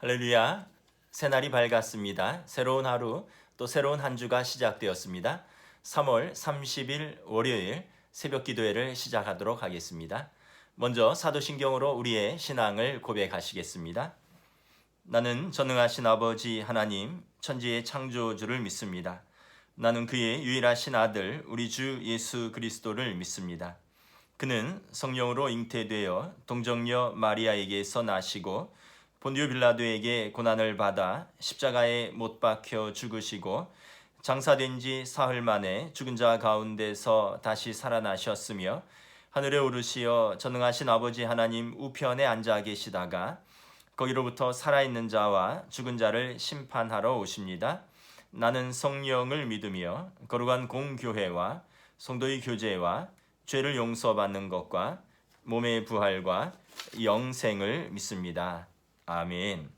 할렐루야. 새날이 밝았습니다. 새로운 하루, 또 새로운 한 주가 시작되었습니다. 3월 30일 월요일 새벽 기도회를 시작하도록 하겠습니다. 먼저 사도신경으로 우리의 신앙을 고백하시겠습니다. 나는 전능하신 아버지 하나님, 천지의 창조주를 믿습니다. 나는 그의 유일하신 아들, 우리 주 예수 그리스도를 믿습니다. 그는 성령으로 잉태되어 동정녀 마리아에게서 나시고 본디오 빌라도에게 고난을 받아 십자가에 못 박혀 죽으시고 장사된 지 사흘 만에 죽은 자 가운데서 다시 살아나셨으며 하늘에 오르시어 전능하신 아버지 하나님 우편에 앉아 계시다가 거기로부터 살아있는 자와 죽은 자를 심판하러 오십니다. 나는 성령을 믿으며 거룩한 공교회와 성도의 교제와 죄를 용서받는 것과 몸의 부활과 영생을 믿습니다. 아멘.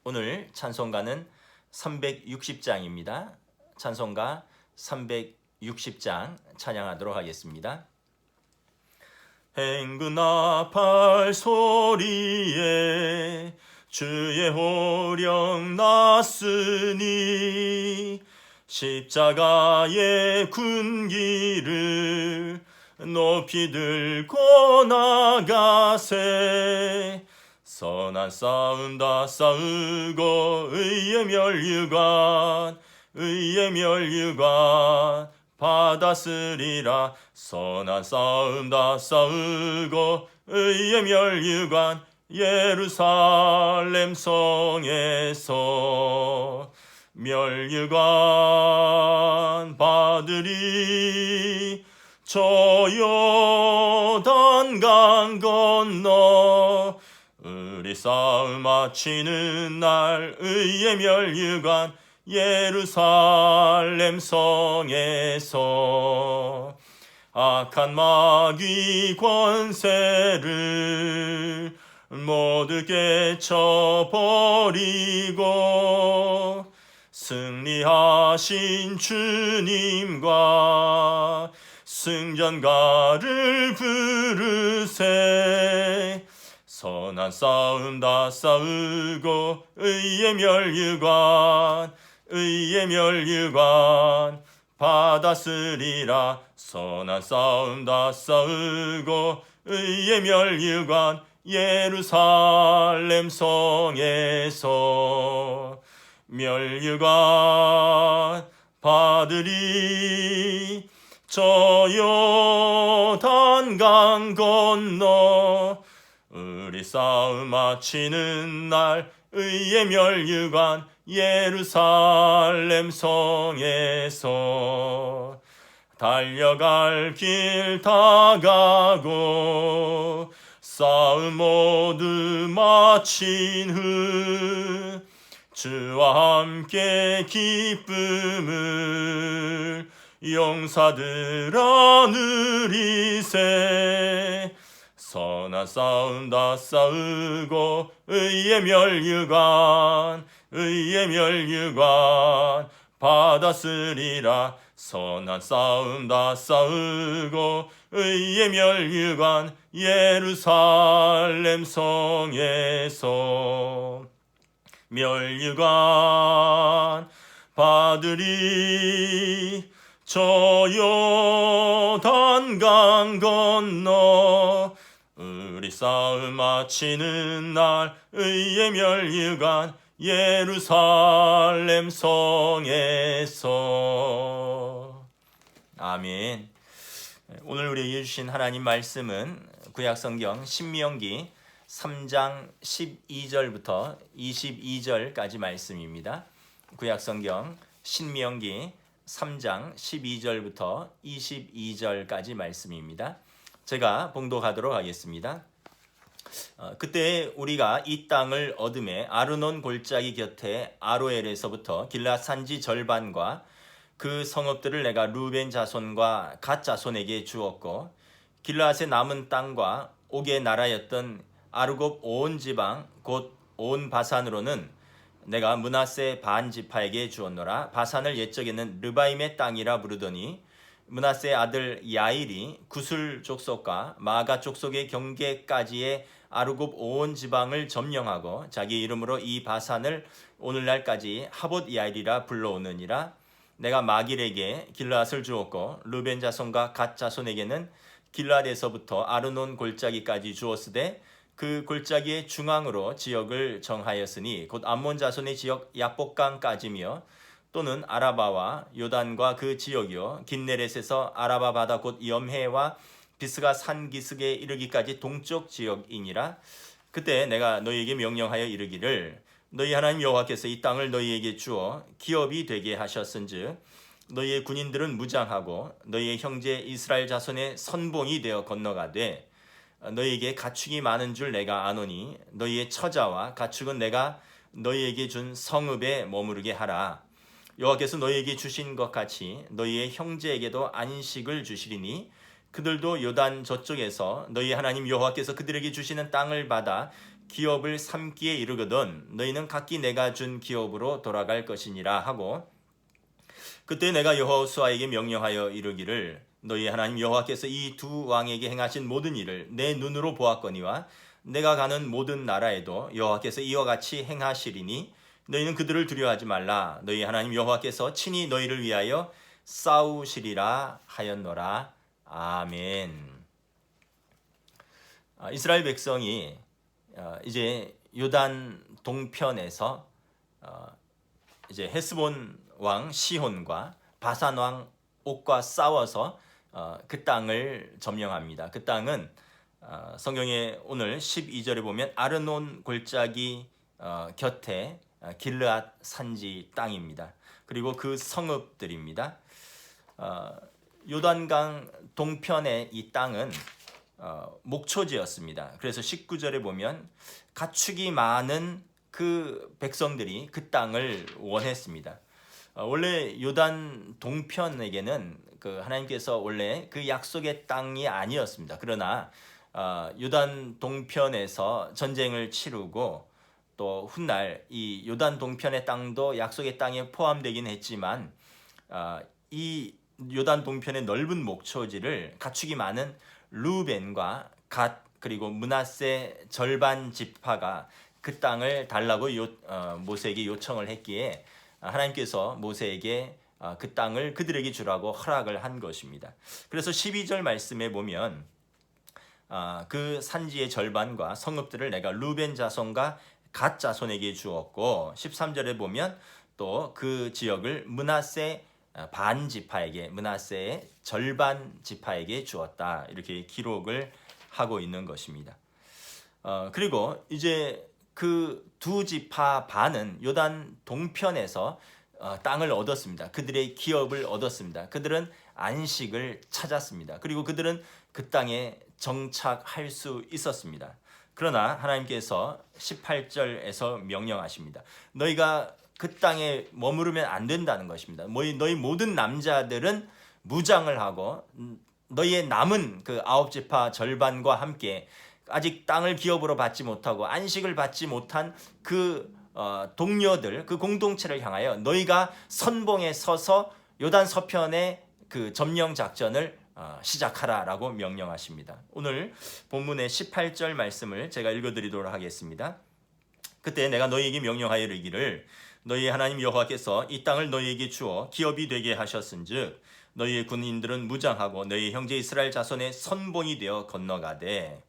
오늘 찬송가는 360장입니다. 찬송가 360장 찬양하도록 하겠습니다. 행근나팔 소리에 주의 호령 났으니 십자가의 군기를 높이 들고 나가세. 선한 싸움 다 싸우고 의의 멸류관 받았으리라. 선한 싸움 다 싸우고 의의 멸류관 예루살렘 성에서 멸류관 받으리. 저 요단강 건너 우리 싸움 마치는 날 의의 멸류관 예루살렘 성에서 악한 마귀 권세를 모두 깨쳐버리고 승리하신 주님과 승전가를 부르세. 선한 싸움 다 싸우고 의의 멸류관 받았으리라. 선한 싸움 다 싸우고 의의 멸류관 예루살렘 성에서 멸류관 받으리. 저 요단강 건너 우리 싸움 마치는 날 의의 멸류관 예루살렘 성에서 달려갈 길 다 가고 싸움 모두 마친 후 주와 함께 기쁨을 용사들아 누리세. 선한 싸움 다 싸우고 의의 멸류관 받았으리라. 선한 싸움 다 싸우고 의의 멸류관 예루살렘 성에서 멸류관 받으리. 저 요단강 건너 우리 싸움 마치는 날 의의 멸류관 예루살렘 성에서. 아멘. 오늘 우리에게 주신 하나님 말씀은 구약성경 신명기 3장 12절부터 22절까지 말씀입니다. 구약성경 신명기 3장 12절부터 22절까지 말씀입니다. 제가 봉독하도록 하겠습니다. 그때 우리가 이 땅을 얻음에 아르논 골짜기 곁에 아로엘에서부터 길앗 산지 절반과 그 성읍들을 내가 루벤 자손과 갓 자손에게 주었고 길앗의 남은 땅과 옥의 나라였던 아르곱 온 지방 곧 온 바산으로는 내가 므낫세 반 지파에게 주었노라. 바산을 옛적에는 르바임의 땅이라 부르더니 므낫세의 아들 야일이 구술 족속과 마가 족속의 경계까지의 아르곱 온 지방을 점령하고 자기 이름으로 이 바산을 오늘날까지 하봇 야일이라 불러오느니라. 내가 마길에게 길르앗을 주었고 르벤 자손과 갓 자손에게는 길르앗에서부터 아르논 골짜기까지 주었으되 그 골짜기의 중앙으로 지역을 정하였으니 곧 암몬 자손의 지역 약복강까지며 또는 아라바와 요단과 그 지역이요 긴네렛에서 아라바 바다 곧 염해와 비스가 산 기슭에 이르기까지 동쪽 지역이니라. 그때 내가 너희에게 명령하여 이르기를 너희 하나님 여호와께서 이 땅을 너희에게 주어 기업이 되게 하셨은즉 너희의 군인들은 무장하고 너희의 형제 이스라엘 자손의 선봉이 되어 건너가되 너희에게 가축이 많은 줄 내가 아노니 너희의 처자와 가축은 내가 너희에게 준 성읍에 머무르게 하라. 여호와께서 너희에게 주신 것 같이 너희의 형제에게도 안식을 주시리니 그들도 요단 저쪽에서 너희 하나님 여호와께서 그들에게 주시는 땅을 받아 기업을 삼기에 이르거든 너희는 각기 내가 준 기업으로 돌아갈 것이니라 하고 그때 내가 여호수아에게 명령하여 이르기를 너희 하나님 여호와께서 이 두 왕에게 행하신 모든 일을 내 눈으로 보았거니와 내가 가는 모든 나라에도 여호와께서 이와 같이 행하시리니 너희는 그들을 두려워하지 말라. 너희 하나님 여호와께서 친히 너희를 위하여 싸우시리라 하였노라. 아멘. 이스라엘 백성이 이제 요단 동편에서 이제 헤스본 왕 시혼과 바산 왕 옥과 싸워서 그 땅을 점령합니다. 그 땅은 성경에 오늘 12절에 보면 아르논 골짜기 곁에 길르앗 산지 땅입니다. 그리고 그 성읍들입니다. 요단강 동편의 이 땅은 목초지였습니다. 그래서 19절에 보면 가축이 많은 그 백성들이 그 땅을 원했습니다. 원래 요단 동편에게는 그 하나님께서 원래 그 약속의 땅이 아니었습니다. 그러나 요단 동편에서 전쟁을 치르고 또 훗날 이 요단 동편의 땅도 약속의 땅에 포함되긴 했지만 이 요단 동편의 넓은 목초지를 가축이 많은 르벤과 갓 그리고 므낫세 절반 지파가 그 땅을 달라고 모세에게 요청을 했기에 하나님께서 모세에게 그 땅을 그들에게 주라고 허락을 한 것입니다. 그래서 12절 말씀에 보면 그 산지의 절반과 성읍들을 내가 르벤 자손과 갓 자손에게 주었고 13절에 보면 또 그 지역을 므낫세 반 지파에게 므낫세의 절반 지파에게 주었다. 이렇게 기록을 하고 있는 것입니다. 그리고 이제 그 두 지파 반은 요단 동편에서 땅을 얻었습니다. 그들의 기업을 얻었습니다. 그들은 안식을 찾았습니다. 그리고 그들은 그 땅에 정착할 수 있었습니다. 그러나 하나님께서 18절에서 명령하십니다. 너희가 그 땅에 머무르면 안 된다는 것입니다. 너희 모든 남자들은 무장을 하고 너희의 남은 그 9지파 절반과 함께 아직 땅을 기업으로 받지 못하고 안식을 받지 못한 그 동료들, 그 공동체를 향하여 너희가 선봉에 서서 요단 서편의 그 점령 작전을 시작하라라고 명령하십니다. 오늘 본문의 18절 말씀을 제가 읽어드리도록 하겠습니다. 그때 내가 너희에게 명령하여 이르기를 너희 하나님 여호와께서 이 땅을 너희에게 주어 기업이 되게 하셨은즉 너희의 군인들은 무장하고 너희 형제 이스라엘 자손의 선봉이 되어 건너가되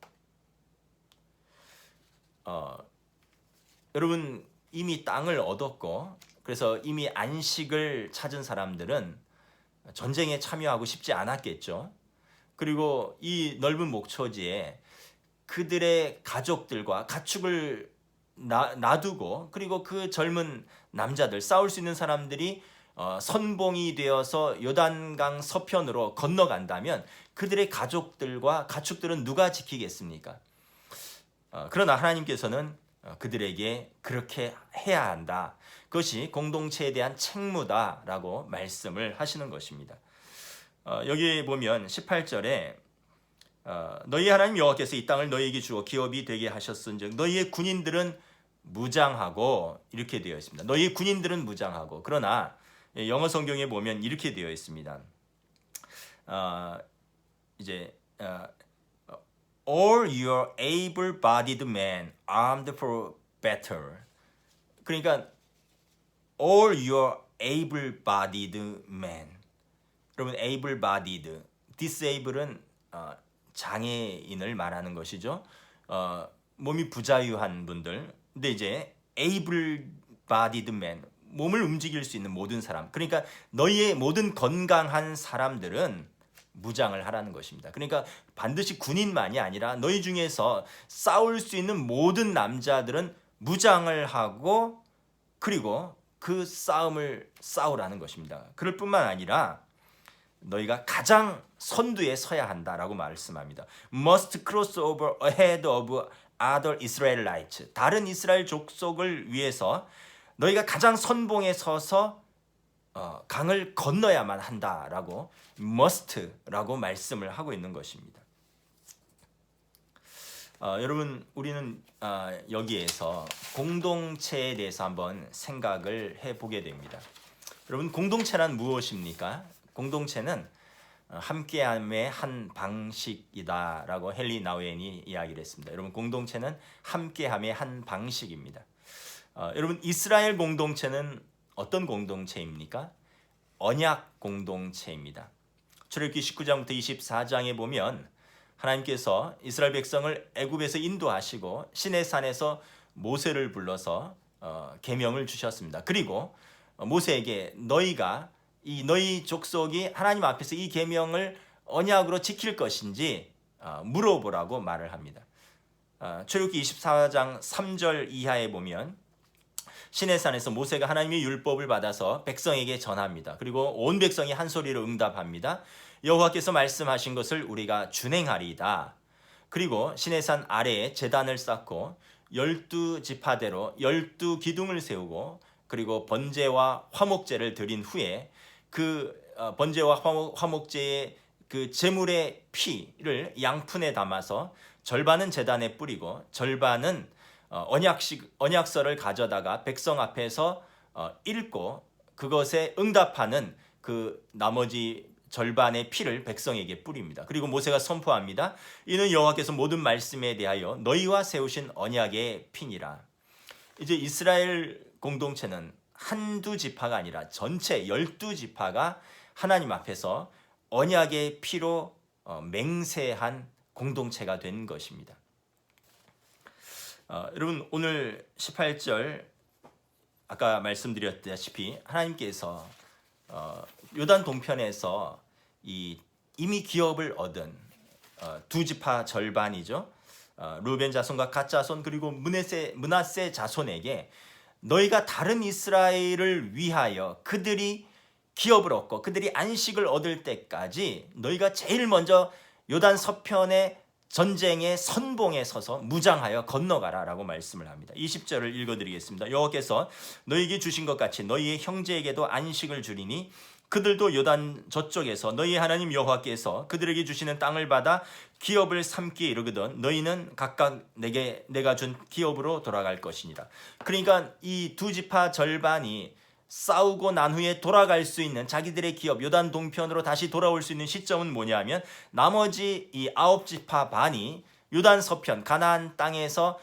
여러분 이미 땅을 얻었고 그래서 이미 안식을 찾은 사람들은 전쟁에 참여하고 싶지 않았겠죠. 그리고 이 넓은 목초지에 그들의 가족들과 가축을 놔두고 그리고 그 젊은 남자들 싸울 수 있는 사람들이 선봉이 되어서 요단강 서편으로 건너간다면 그들의 가족들과 가축들은 누가 지키겠습니까? 그러나 하나님께서는 그들에게 그렇게 해야 한다. 그것이 공동체에 대한 책무다라고 말씀을 하시는 것입니다. 여기 보면 18절에 너희 하나님 여호와께서 이 땅을 너희에게 주어 기업이 되게 하셨은즉 너희의 군인들은 무장하고 이렇게 되어 있습니다. 너희 군인들은 무장하고 그러나 영어 성경에 보면 이렇게 되어 있습니다. 이제 all your able-bodied men armed for battle. 그러니까 all your able-bodied men. 여러분 able-bodied, disable은 장애인을 말하는 것이죠. 몸이 부자유한 분들. 근데 이제 able-bodied men, 몸을 움직일 수 있는 모든 사람. 그러니까 너희의 모든 건강한 사람들은 무장을 하라는 것입니다. 그러니까 반드시 군인만이 아니라 너희 중에서 싸울 수 있는 모든 남자들은 무장을 하고 그리고 그 싸움을 싸우라는 것입니다. 그럴 뿐만 아니라 너희가 가장 선두에 서야 한다라고 말씀합니다. Must cross over ahead of other Israelites. 다른 이스라엘 족속을 위해서 너희가 가장 선봉에 서서 강을 건너야만 한다라고 must라고 말씀을 하고 있는 것입니다. 여러분 우리는 여기에서 공동체에 대해서 한번 생각을 해보게 됩니다. 여러분 공동체란 무엇입니까? 공동체는 함께함의 한 방식이다라고 헨리 나우엔이 이야기를 했습니다. 여러분 공동체는 함께함의 한 방식입니다. 여러분 이스라엘 공동체는 어떤 공동체입니까? 언약 공동체입니다. 출애굽기 19장부터 24장에 보면 하나님께서 이스라엘 백성을 애굽에서 인도하시고 시내산에서 모세를 불러서 계명을 주셨습니다. 그리고 모세에게 너희가 너희 족속이 하나님 앞에서 이 계명을 언약으로 지킬 것인지 물어보라고 말을 합니다. 출애굽기 24장 3절 이하에 보면 시내산에서 모세가 하나님의 율법을 받아서 백성에게 전합니다. 그리고 온 백성이 한 소리로 응답합니다. 여호와께서 말씀하신 것을 우리가 준행하리이다. 그리고 시내산 아래에 제단을 쌓고 12지파대로 12기둥을 세우고 그리고 번제와 화목제를 드린 후에 그 번제와 화목제의 그 제물의 피를 양푼에 담아서 절반은 제단에 뿌리고 절반은 언약서를 가져다가 백성 앞에서 읽고 그것에 응답하는 그 나머지 절반의 피를 백성에게 뿌립니다. 그리고 모세가 선포합니다. 이는 여호와께서 모든 말씀에 대하여 너희와 세우신 언약의 피니라. 이제 이스라엘 공동체는 한두 지파가 아니라 전체 12지파가 하나님 앞에서 언약의 피로 맹세한 공동체가 된 것입니다. 여러분 오늘 18절 아까 말씀드렸다시피 하나님께서 요단 동편에서 이미 기업을 얻은 두 지파 절반이죠. 루벤 자손과 갓 자손 그리고 므낫세 자손에게 너희가 다른 이스라엘을 위하여 그들이 기업을 얻고 그들이 안식을 얻을 때까지 너희가 제일 먼저 요단 서편의 전쟁의 선봉에 서서 무장하여 건너가라 라고 말씀을 합니다. 20절을 읽어드리겠습니다. 여호와께서 너희에게 주신 것 같이 너희의 형제에게도 안식을 주리니 그들도 요단 저쪽에서 너희 하나님 여호와께서 그들에게 주시는 땅을 받아 기업을 삼기에 이르거든 너희는 각각 내가 준 기업으로 돌아갈 것이니라. 그러니까 이 두 지파 절반이 싸우고 난 후에 돌아갈 수 있는 자기들의 기업 요단 동편으로 다시 돌아올 수 있는 시점은 뭐냐면 나머지 이 9지파 반이 요단 서편 가나안 땅에서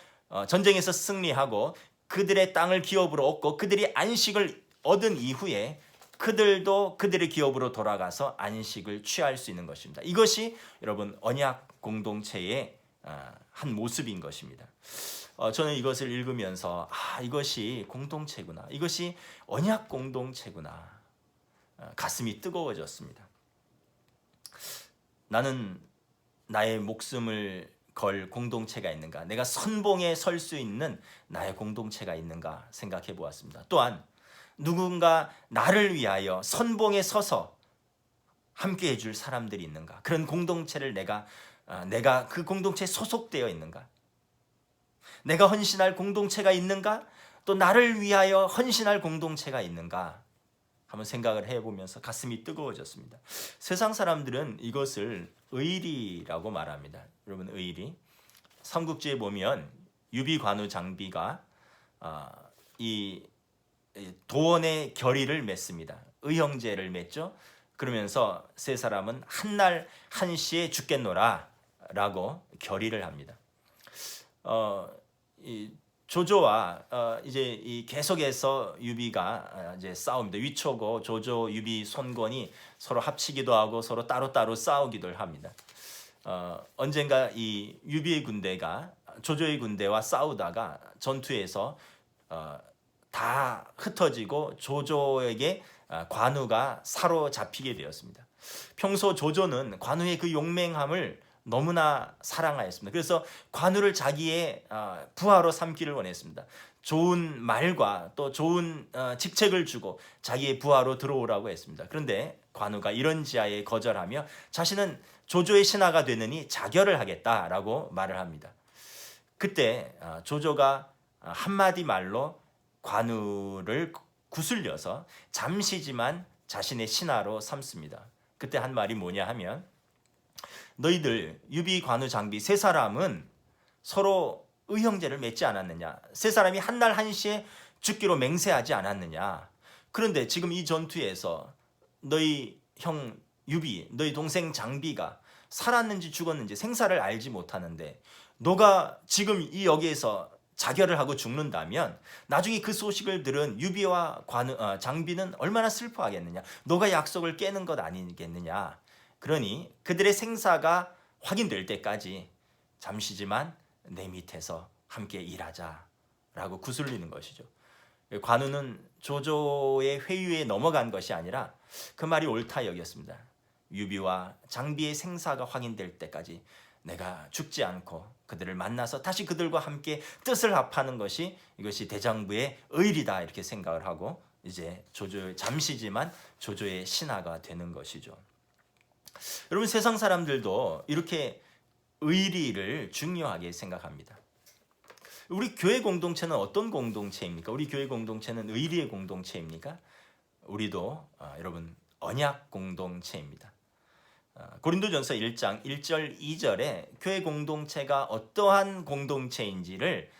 전쟁에서 승리하고 그들의 땅을 기업으로 얻고 그들이 안식을 얻은 이후에 그들도 그들의 기업으로 돌아가서 안식을 취할 수 있는 것입니다. 이것이 여러분 언약 공동체의 한 모습인 것입니다. 저는 이것을 읽으면서 이것이 공동체구나. 이것이 언약 공동체구나. 가슴이 뜨거워졌습니다. 나는 나의 목숨을 걸 공동체가 있는가? 내가 선봉에 설 수 있는 나의 공동체가 있는가 생각해 보았습니다. 또한 누군가 나를 위하여 선봉에 서서 함께 해줄 사람들이 있는가? 그런 공동체를 내가 그 공동체에 소속되어 있는가? 내가 헌신할 공동체가 있는가? 또 나를 위하여 헌신할 공동체가 있는가? 한번 생각을 해보면서 가슴이 뜨거워졌습니다. 세상 사람들은 이것을 의리라고 말합니다. 여러분 의리. 삼국지에 보면 유비관우 장비가 이 도원의 결의를 맺습니다. 의형제를 맺죠. 그러면서 세 사람은 한날 한시에 죽겠노라 라고 결의를 합니다. 이 조조와 이제 이 계속해서 유비가 이제 싸웁니다. 위초고 조조, 유비, 손권이 서로 합치기도 하고 서로 따로따로 싸우기도 합니다. 언젠가 이 유비의 군대가 조조의 군대와 싸우다가 전투에서 다 흩어지고 조조에게 관우가 사로잡히게 되었습니다. 평소 조조는 관우의 그 용맹함을 너무나 사랑하였습니다. 그래서 관우를 자기의 부하로 삼기를 원했습니다. 좋은 말과 또 좋은 직책을 주고 자기의 부하로 들어오라고 했습니다. 그런데 관우가 이런 지하에 거절하며 자신은 조조의 신하가 되느니 자결을 하겠다라고 말을 합니다. 그때 조조가 한마디 말로 관우를 구슬려서 잠시지만 자신의 신하로 삼습니다. 그때 한 말이 뭐냐 하면 너희들 유비, 관우, 장비 세 사람은 서로 의형제를 맺지 않았느냐? 세 사람이 한날 한시에 죽기로 맹세하지 않았느냐? 그런데 지금 이 전투에서 너희 형 유비, 너희 동생 장비가 살았는지 죽었는지 생사를 알지 못하는데 너가 지금 이 여기에서 자결을 하고 죽는다면 나중에 그 소식을 들은 유비와 장비는 얼마나 슬퍼하겠느냐. 너가 약속을 깨는 것 아니겠느냐. 그러니 그들의 생사가 확인될 때까지 잠시지만 내 밑에서 함께 일하자라고 구슬리는 것이죠. 관우는 조조의 회유에 넘어간 것이 아니라 그 말이 옳다 여겼습니다. 유비와 장비의 생사가 확인될 때까지 내가 죽지 않고 그들을 만나서 다시 그들과 함께 뜻을 합하는 것이 이것이 대장부의 의리다 이렇게 생각을 하고 이제 잠시지만 조조의 신하가 되는 것이죠. 여러분 세상 사람들도 이렇게 의리를 중요하게 생각합니다. 우리 교회 공동체는 어떤 공동체입니까? 우리 교회 공동체는 의리의 공동체입니까? 우리도 여러분 언약 공동체입니다. 고린도전서 1장 1절 2절에 교회 공동체가 어떠한 공동체인지를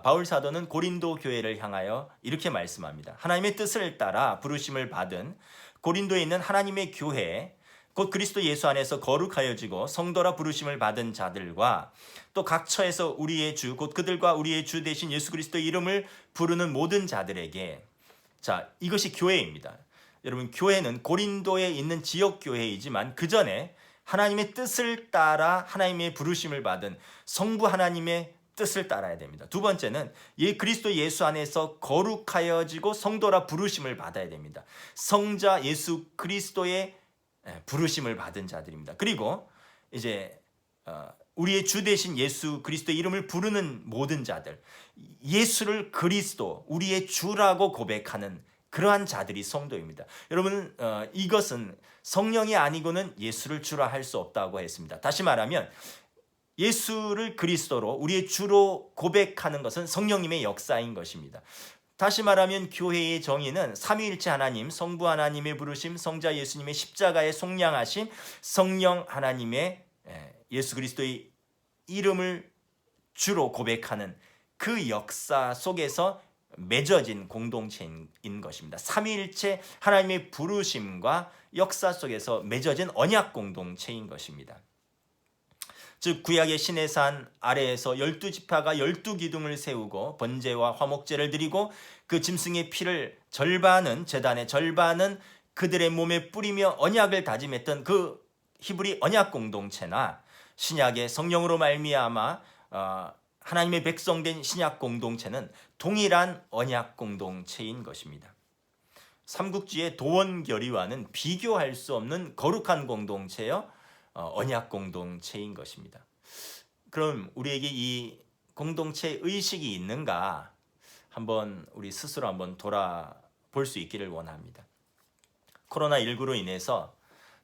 바울 사도는 고린도 교회를 향하여 이렇게 말씀합니다. 하나님의 뜻을 따라 부르심을 받은 고린도에 있는 하나님의 교회 곧 그리스도 예수 안에서 거룩하여지고 성도라 부르심을 받은 자들과 또 각 처에서 우리의 주 곧 그들과 우리의 주 대신 예수 그리스도의 이름을 부르는 모든 자들에게 자 이것이 교회입니다. 여러분 교회는 고린도에 있는 지역 교회이지만 그 전에 하나님의 뜻을 따라 하나님의 부르심을 받은 성부 하나님의 뜻을 따라야 됩니다. 두 번째는 그리스도 예수 안에서 거룩하여지고 성도라 부르심을 받아야 됩니다. 성자 예수 그리스도의 부르심을 받은 자들입니다. 그리고 이제 우리의 주 대신 예수 그리스도의 이름을 부르는 모든 자들, 예수를 그리스도 우리의 주라고 고백하는 그러한 자들이 성도입니다. 여러분 이것은 성령이 아니고는 예수를 주라 할 수 없다고 했습니다. 다시 말하면 예수를 그리스도로 우리의 주로 고백하는 것은 성령님의 역사인 것입니다. 다시 말하면 교회의 정의는 삼위일체 하나님, 성부 하나님의 부르심, 성자 예수님의 십자가의 속량하심, 성령 하나님의 예수 그리스도의 이름을 주로 고백하는 그 역사 속에서 맺어진 공동체인 것입니다. 삼위일체 하나님의 부르심과 역사 속에서 맺어진 언약 공동체인 것입니다. 즉 구약의 시내산 아래에서 12지파가 12기둥을 세우고 번제와 화목제를 드리고 그 짐승의 피를 절반은 제단의 절반은 그들의 몸에 뿌리며 언약을 다짐했던 그 히브리 언약 공동체나 신약의 성령으로 말미암아 하나님의 백성된 신약 공동체는 동일한 언약 공동체인 것입니다. 삼국지의 도원결의와는 비교할 수 없는 거룩한 공동체여 언약 공동체인 것입니다. 그럼 우리에게 이 공동체 의식이 있는가 한번 우리 스스로 한번 돌아볼 수 있기를 원합니다. 코로나19로 인해서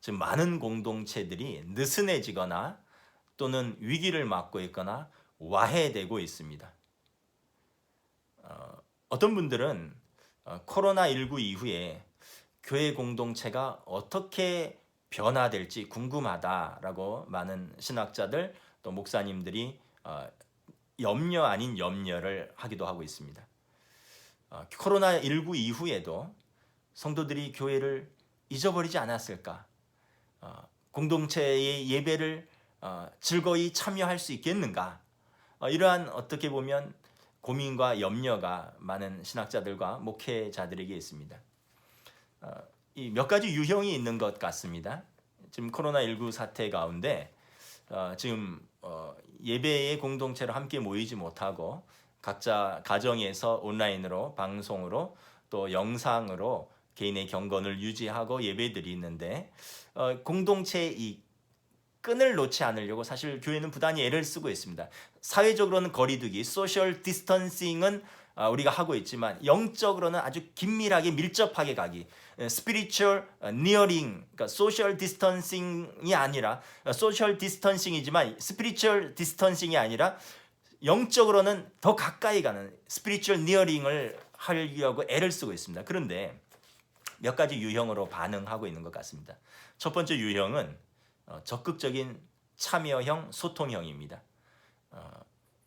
지금 많은 공동체들이 느슨해지거나 또는 위기를 맞고 있거나 와해되고 있습니다. 어떤 분들은 코로나19 이후에 교회 공동체가 어떻게 변화될지 궁금하다라고 많은 신학자들 또 목사님들이 염려 아닌 염려를 하기도 하고 있습니다. 코로나19 이후에도 성도들이 교회를 잊어버리지 않았을까? 공동체의 예배를 즐거이 참여할 수 있겠는가? 이러한 어떻게 보면 고민과 염려가 많은 신학자들과 목회자들에게 있습니다. 이 몇 가지 유형이 있는 것 같습니다. 지금 코로나19 사태 가운데 지금 예배의 공동체로 함께 모이지 못하고 각자 가정에서 온라인으로 방송으로 또 영상으로 개인의 경건을 유지하고 예배드리는데 공동체의 이 끈을 놓지 않으려고 사실 교회는 부단히 애를 쓰고 있습니다. 사회적으로는 거리두기, 소셜 디스턴싱은 우리가 하고 있지만 영적으로는 아주 긴밀하게 밀접하게 가기, 스피리추얼 니어링, 그러니까 소셜 디스턴싱이 아니라 소셜 디스턴싱이지만 스피리추얼 디스턴싱이 아니라 영적으로는 더 가까이 가는 스피리추얼 니어링을 하려고 애를 쓰고 있습니다. 그런데 몇 가지 유형으로 반응하고 있는 것 같습니다. 첫 번째 유형은 적극적인 참여형, 소통형입니다.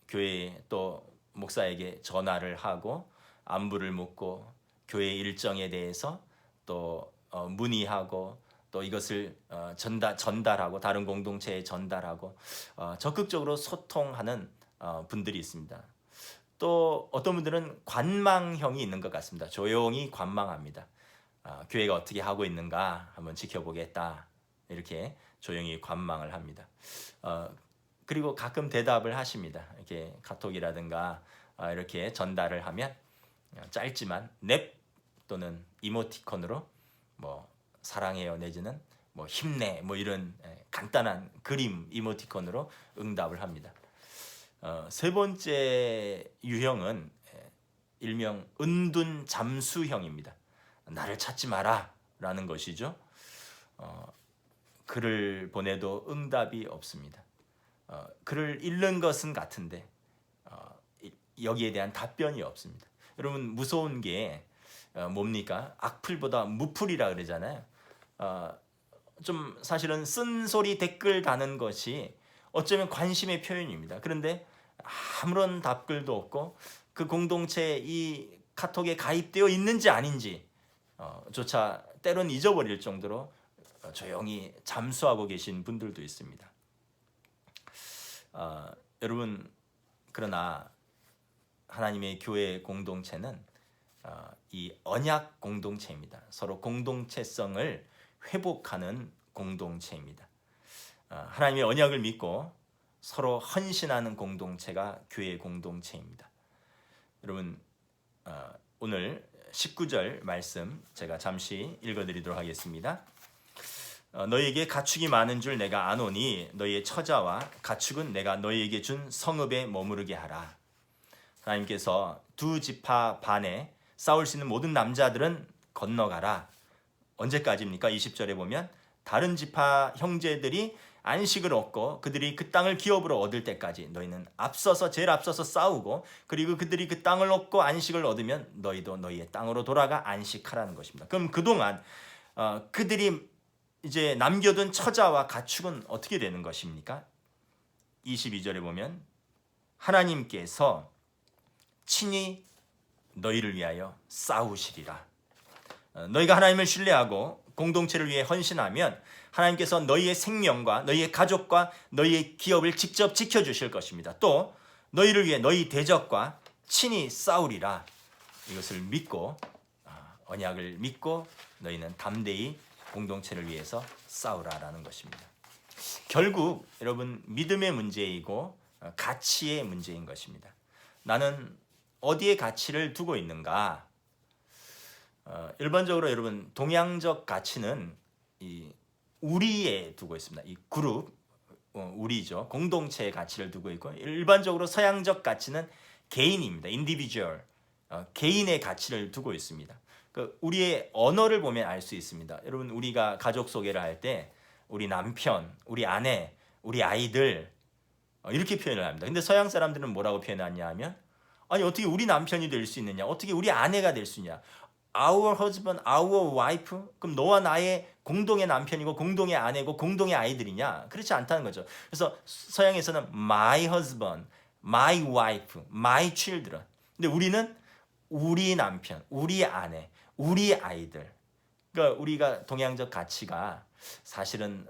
교회 또 목사에게 전화를 하고 안부를 묻고 교회 일정에 대해서 또 문의하고 또 이것을 전달하고 다른 공동체에 전달하고 적극적으로 소통하는 분들이 있습니다. 또 어떤 분들은 관망형이 있는 것 같습니다. 조용히 관망합니다. 교회가 어떻게 하고 있는가 한번 지켜보겠다 이렇게 조용히 관망을 합니다. 그리고 가끔 대답을 하십니다. 이렇게 카톡이라든가 이렇게 전달을 하면 짧지만 넵 또는 이모티콘으로 뭐 사랑해요 내지는 뭐 힘내 뭐 이런 간단한 그림 이모티콘으로 응답을 합니다. 세 번째 유형은 일명 은둔 잠수형입니다. 나를 찾지 마라 라는 것이죠. 글을 보내도 응답이 없습니다. 글을 읽는 것은 같은데 여기에 대한 답변이 없습니다. 여러분 무서운 게 뭡니까? 악플보다 무플이라 그러잖아요. 좀 사실은 쓴소리 댓글 다는 것이 어쩌면 관심의 표현입니다. 그런데 아무런 답글도 없고 그 공동체에 이 카톡에 가입되어 있는지 아닌지 조차 때론 잊어버릴 정도로 조용히 잠수하고 계신 분들도 있습니다. 여러분 그러나 하나님의 교회 공동체는 이 언약 공동체입니다. 서로 공동체성을 회복하는 공동체입니다. 하나님의 언약을 믿고 서로 헌신하는 공동체가 교회 공동체입니다. 여러분 오늘 19절 말씀 제가 잠시 읽어드리도록 하겠습니다. 너희에게 가축이 많은 줄 내가 아노니 너희의 처자와 가축은 내가 너희에게 준 성읍에 머무르게 하라. 하나님께서 두 지파 반에 싸울 수 있는 모든 남자들은 건너가라. 언제까지입니까? 20절에 보면 다른 지파 형제들이 안식을 얻고 그들이 그 땅을 기업으로 얻을 때까지 너희는 제일 앞서서 싸우고 그리고 그들이 그 땅을 얻고 안식을 얻으면 너희도 너희의 땅으로 돌아가 안식하라는 것입니다. 그럼 그동안 그들이 이제 남겨둔 처자와 가축은 어떻게 되는 것입니까? 22절에 보면 하나님께서 친히 너희를 위하여 싸우시리라. 너희가 하나님을 신뢰하고 공동체를 위해 헌신하면 하나님께서 너희의 생명과 너희의 가족과 너희의 기업을 직접 지켜주실 것입니다. 또 너희를 위해 너희 대적과 친히 싸우리라. 이것을 믿고 언약을 믿고 너희는 담대히 공동체를 위해서 싸우라라는 것입니다. 결국 여러분 믿음의 문제이고 가치의 문제인 것입니다. 나는 어디에 가치를 두고 있는가? 일반적으로 여러분 동양적 가치는 이 우리에 두고 있습니다. 이 그룹, 우리죠. 공동체의 가치를 두고 있고 일반적으로 서양적 가치는 개인입니다. 인디비주얼, 개인의 가치를 두고 있습니다. 우리의 언어를 보면 알 수 있습니다. 여러분 우리가 가족 소개를 할 때 우리 남편, 우리 아내, 우리 아이들 이렇게 표현을 합니다. 근데 서양 사람들은 뭐라고 표현하냐 하면 아니 어떻게 우리 남편이 될 수 있느냐? 어떻게 우리 아내가 될 수 있냐? Our husband, our wife? 그럼 너와 나의 공동의 남편이고 공동의 아내고 공동의 아이들이냐? 그렇지 않다는 거죠. 그래서 서양에서는 my husband, my wife, my children. 근데 우리는 우리 남편, 우리 아내, 우리 아이들. 그러니까 우리가 동양적 가치가 사실은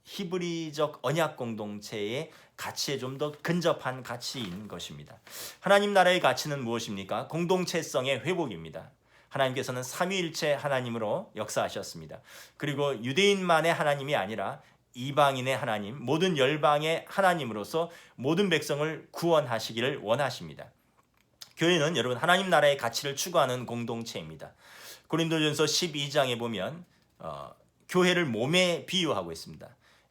히브리적 언약 공동체의 가치에 좀 더 근접한 가치인 것입니다. 하나님 나라의 가치는 무엇입니까? 공동체성의 회복입니다. 하나님께서는 삼위일체 하나님으로 역사하셨습니다. 그리고 유대인만의 하나님이 아니라 이방인의 하나님, 모든 열방의 하나님으로서 모든 백성을 구원하시기를 원하십니다. 교회는 여러분 하나님 나라의 가치를 추구하는 공동체입니다. 고린도전서 12장에 보면 교회를 몸에 비유하고 있습니다.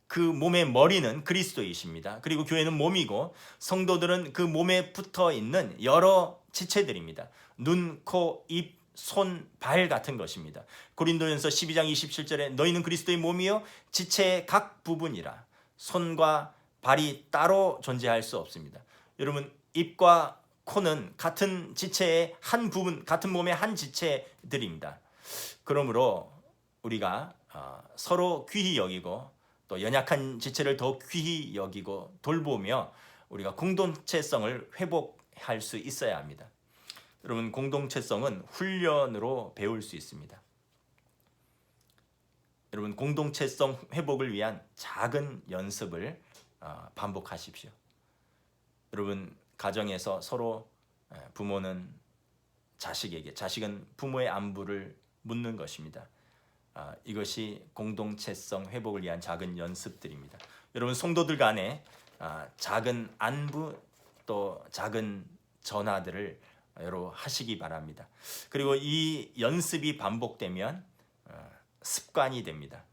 그 몸의 머리는 그리스도이십니다. 그리고 교회는 몸이고 성도들은 그 몸에 붙어 있는 여러 지체들입니다. 눈, 코, 입, 손, 발 같은 것입니다. 고린도전서 12장 27절에 너희는 그리스도의 몸이요 지체의 각 부분이라. 손과 발이 따로 존재할 수 없습니다. 여러분 입과 코는 같은 지체의 한 부분, 같은 몸의 한 지체들입니다. 그러므로 우리가 서로 귀히 여기고 또 연약한 지체를 더 귀히 여기고 돌보며 우리가 공동체성을 회복할 수 있어야 합니다. 여러분 공동체성은 훈련으로 배울 수 있습니다. 여러분 공동체성 회복을 위한 작은 연습을 반복하십시오. 여러분 가정에서 서로 부모는 자식에게, 자식은 부모의 안부를 묻는 것입니다. 이것이 공동체성 회복을 위한 작은 연습들입니다. 여러분 성도들 간에 작은 안부 또 작은 전화들을 여러 하시기 바랍니다. 그리고 이 연습이 반복되면 습관이 됩니다.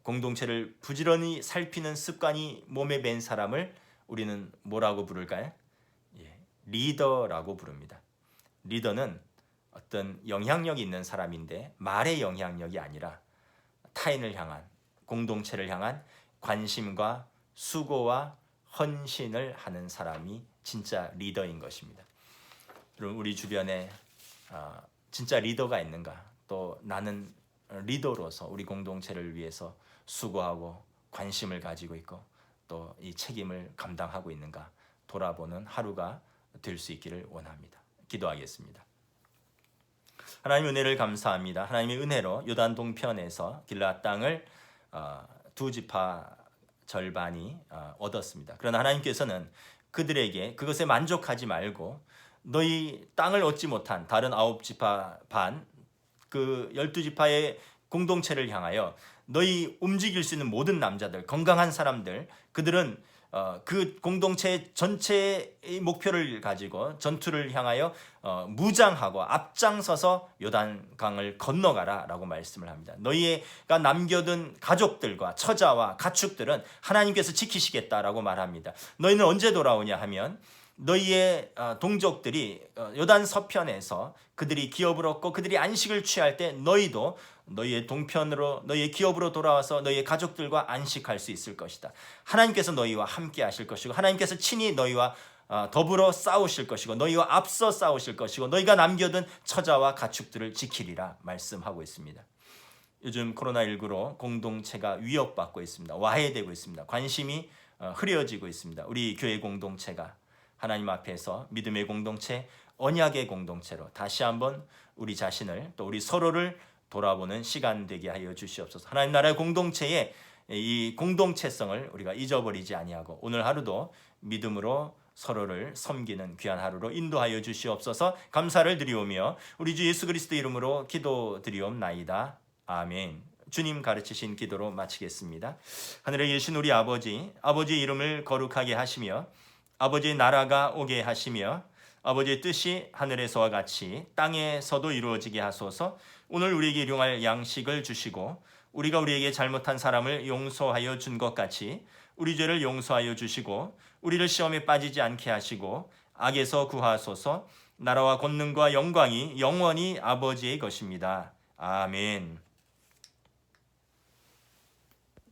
공동체를 부지런히 살피는 습관이 몸에 밴 사람을 우리는 뭐라고 부를까요? 리더라고 부릅니다. 리더는 어떤 영향력이 있는 사람인데 말의 영향력이 아니라 타인을 향한, 공동체를 향한 관심과 수고와 헌신을 하는 사람이 진짜 리더인 것입니다. 여러분 우리 주변에 진짜 리더가 있는가? 또 나는 리더로서 우리 공동체를 위해서 수고하고 관심을 가지고 있고 또 이 책임을 감당하고 있는가? 돌아보는 하루가 될 수 있기를 원합니다. 기도하겠습니다. 하나님 은혜를 감사합니다. 하나님의 은혜로 요단 동편에서 길르앗 땅을 두 지파 절반이 얻었습니다. 그러나 하나님께서는 그들에게 그것에 만족하지 말고 너희 땅을 얻지 못한 다른 9지파 반, 그 12지파의 공동체를 향하여 너희 움직일 수 있는 모든 남자들, 건강한 사람들, 그들은 그 공동체 전체의 목표를 가지고 전투를 향하여 무장하고 앞장서서 요단강을 건너가라 라고 말씀을 합니다. 너희가 남겨둔 가족들과 처자와 가축들은 하나님께서 지키시겠다라고 말합니다. 너희는 언제 돌아오냐 하면 너희의 동족들이 요단 서편에서 그들이 기업을 얻고 그들이 안식을 취할 때 너희도 너희의 동편으로 너희의 기업으로 돌아와서 너희의 가족들과 안식할 수 있을 것이다. 하나님께서 너희와 함께 하실 것이고 하나님께서 친히 너희와 더불어 싸우실 것이고 너희와 앞서 싸우실 것이고 너희가 남겨둔 처자와 가축들을 지키리라 말씀하고 있습니다. 요즘 코로나19로 공동체가 위협받고 있습니다. 와해되고 있습니다. 관심이 흐려지고 있습니다. 우리 교회 공동체가 하나님 앞에서 믿음의 공동체, 언약의 공동체로 다시 한번 우리 자신을 또 우리 서로를 돌아보는 시간 되게 하여 주시옵소서. 하나님 나라의 공동체의 이 공동체성을 우리가 잊어버리지 아니하고 오늘 하루도 믿음으로 서로를 섬기는 귀한 하루로 인도하여 주시옵소서. 감사를 드리오며 우리 주 예수 그리스도 이름으로 기도드리옵나이다. 아멘. 주님 가르치신 기도로 마치겠습니다. 하늘에 계신 우리 아버지, 아버지의 이름을 거룩하게 하시며 아버지의 나라가 오게 하시며 아버지의 뜻이 하늘에서와 같이 땅에서도 이루어지게 하소서. 오늘 우리에게 일용할 양식을 주시고 우리가 우리에게 잘못한 사람을 용서하여 준 것 같이 우리 죄를 용서하여 주시고 우리를 시험에 빠지지 않게 하시고 악에서 구하소서. 나라와 권능과 영광이 영원히 아버지의 것입니다. 아멘.